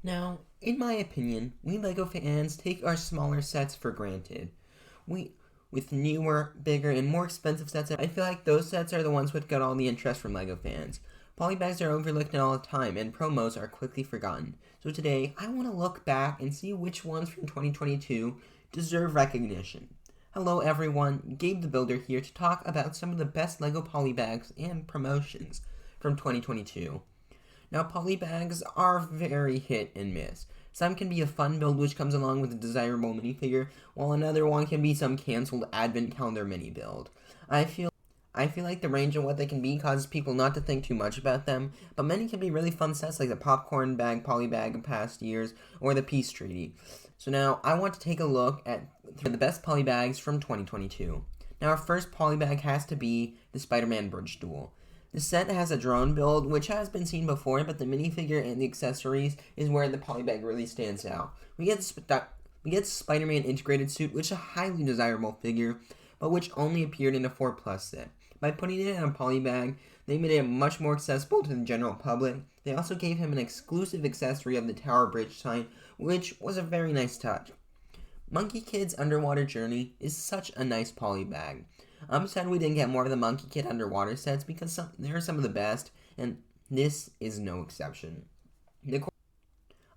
Now, in my opinion, we LEGO fans take our smaller sets for granted. We, with newer, bigger, and more expensive sets, I feel like those sets are the ones that get all the interest from LEGO fans. Polybags are overlooked all the time, and promos are quickly forgotten. So today, I want to look back and see which ones from 2022 deserve recognition. Hello everyone, Gabe the Builder here to talk about some of the best LEGO Polybags and promotions from 2022. Now, polybags are very hit and miss. Some can be a fun build which comes along with a desirable minifigure, while another one can be some canceled advent calendar mini build. I feel like the range of what they can be causes people not to think too much about them, but many can be really fun sets like the popcorn bag polybag of past years or the peace treaty. So now I want to take a look at the best polybags from 2022. Now our first polybag has to be the Spider-Man Bridge Duel. The set has a drone build, which has been seen before, but the minifigure and the accessories is where the polybag really stands out. We get Spider-Man integrated suit, which is a highly desirable figure, but which only appeared in a 4 Plus set. By putting it in a polybag, they made it much more accessible to the general public. They also gave him an exclusive accessory of the Tower Bridge sign, which was a very nice touch. Monkey Kid's Underwater Journey is such a nice polybag. I'm sad we didn't get more of the Monkey Kid underwater sets because they're some of the best, and this is no exception.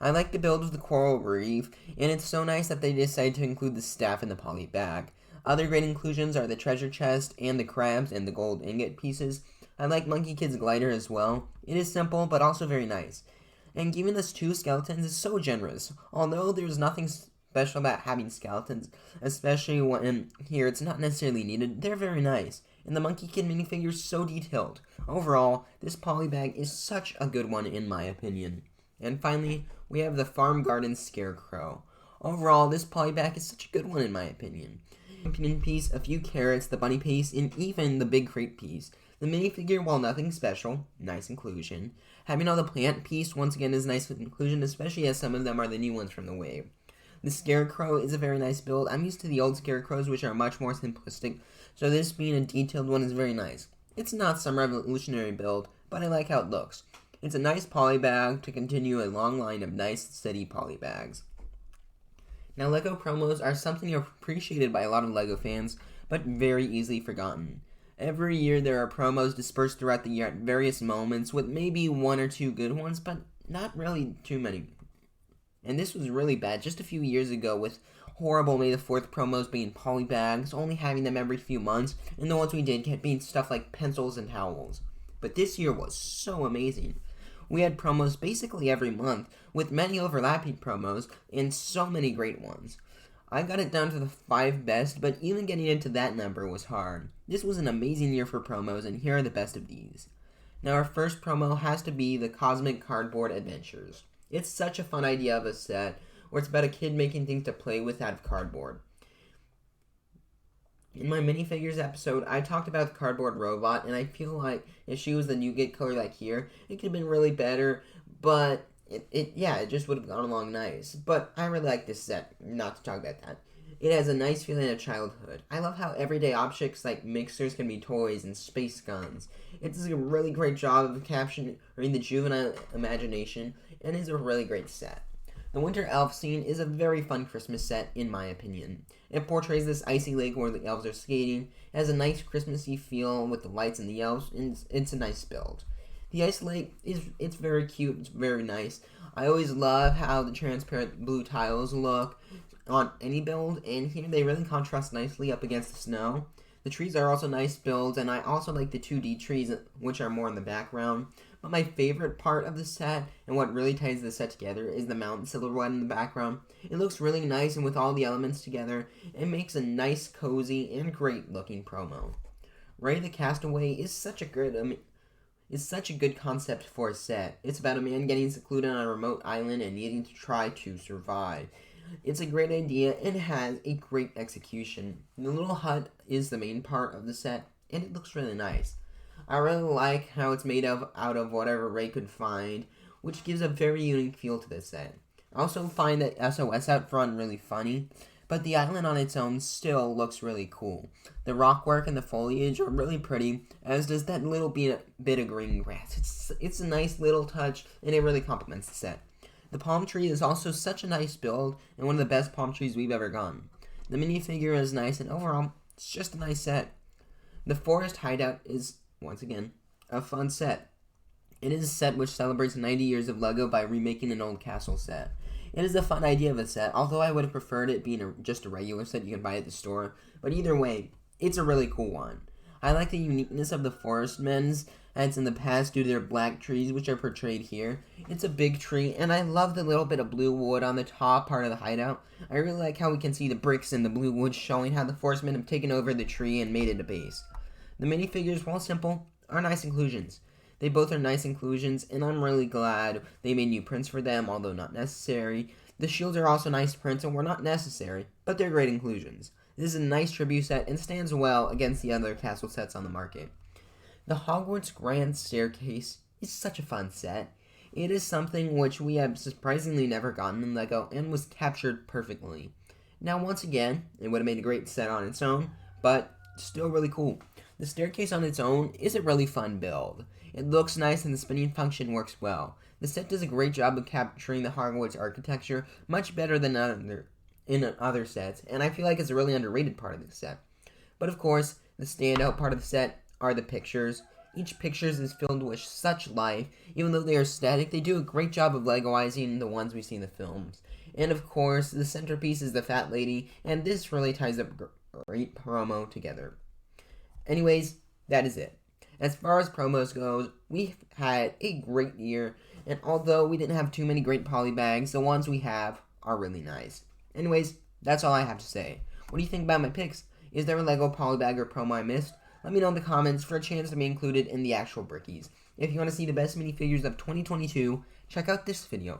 I like the build of the Coral Reef, and it's so nice that they decided to include the staff in the poly bag. Other great inclusions are the treasure chest and the crabs and the gold ingot pieces. I like Monkey Kid's glider as well. It is simple but also very nice. And giving us 2 skeletons is so generous, although there's nothing special about having skeletons, especially when here it's not necessarily needed. They're very nice, and the Monkey Kid minifigure is so detailed. Overall, this polybag is such a good one in my opinion. And finally, we have the Farm Garden Scarecrow. Overall, this polybag is such a good one in my opinion. Pumpkin piece, a few carrots, the bunny piece, and even the big crate piece. The minifigure, while nothing special, nice inclusion. Having all the plant piece once again is nice inclusion, especially as some of them are the new ones from the wave. The Scarecrow is a very nice build. I'm used to the old Scarecrows, which are much more simplistic, so this being a detailed one is very nice. It's not some revolutionary build, but I like how it looks. It's a nice polybag to continue a long line of nice, steady polybags. Now, LEGO promos are something appreciated by a lot of LEGO fans, but very easily forgotten. Every year there are promos dispersed throughout the year at various moments, with maybe 1 or 2 good ones, but not really too many. And this was really bad just a few years ago with horrible May the 4th promos being polybags, only having them every few months, and the ones we did get being stuff like pencils and towels. But this year was so amazing. We had promos basically every month, with many overlapping promos, and so many great ones. I got it down to the 5 best, but even getting into that number was hard. This was an amazing year for promos, and here are the best of these. Now our first promo has to be the Cosmic Cardboard Adventures. It's such a fun idea of a set, where it's about a kid making things to play with out of cardboard. In my minifigures episode, I talked about the cardboard robot, and I feel like if she was the nougat color like here, it could have been really better, but it just would have gone along nice. But I really like this set, not to talk about that. It has a nice feeling of childhood. I love how everyday objects like mixers can be toys and space guns. It does a really great job of capturing the juvenile imagination, and is a really great set. The Winter Elf scene is a very fun Christmas set, in my opinion. It portrays this icy lake where the elves are skating. It has a nice Christmassy feel with the lights and the elves, and it's a nice build. The ice lake it's very cute, it's very nice. I always love how the transparent blue tiles look on any build, and here they really contrast nicely up against the snow. The trees are also nice builds, and I also like the 2D trees, which are more in the background. But my favorite part of the set, and what really ties the set together, is the mountain silhouette in the background. It looks really nice, and with all the elements together, it makes a nice, cozy, and great looking promo. Ray the Castaway is such a good concept for a set. It's about a man getting secluded on a remote island and needing to try to survive. It's a great idea and has a great execution. The little hut is the main part of the set, and it looks really nice. I really like how it's made out of whatever Ray could find, which gives a very unique feel to this set. I also find that SOS out front really funny, but the island on its own still looks really cool. The rockwork and the foliage are really pretty, as does that little bit of green grass. It's a nice little touch, and it really complements the set. The palm tree is also such a nice build and one of the best palm trees we've ever gotten. The minifigure is nice and overall, it's just a nice set. The Forest Hideout is, once again, a fun set. It is a set which celebrates 90 years of LEGO by remaking an old castle set. It is a fun idea of a set, although I would have preferred it being just a regular set you can buy at the store, but either way, it's a really cool one. I like the uniqueness of the forest men's heads in the past due to their black trees, which are portrayed here. It's a big tree, and I love the little bit of blue wood on the top part of the hideout. I really like how we can see the bricks and the blue wood showing how the forest men have taken over the tree and made it a base. The minifigures, while simple, are nice inclusions. They both are nice inclusions, and I'm really glad they made new prints for them, although not necessary. The shields are also nice prints and were not necessary, but they're great inclusions. This is a nice tribute set and stands well against the other castle sets on the market. The Hogwarts Grand Staircase is such a fun set. It is something which we have surprisingly never gotten in LEGO and was captured perfectly. Now once again, it would have made a great set on its own, but still really cool. The staircase on its own is a really fun build. It looks nice and the spinning function works well. The set does a great job of capturing the Hogwarts architecture, much better than in other sets, and I feel like it's a really underrated part of the set. But of course, the standout part of the set are the pictures. Each picture is filled with such life. Even though they are static, they do a great job of Legoizing the ones we see in the films. And of course, the centerpiece is the fat lady, and this really ties up great promo together. Anyways, that is it. As far as promos goes, we've had a great year, and although we didn't have too many great Polybags, the ones we have are really nice. Anyways, that's all I have to say. What do you think about my picks? Is there a LEGO Polybag or promo I missed? Let me know in the comments for a chance to be included in the actual brickies. If you want to see the best minifigures of 2022, check out this video.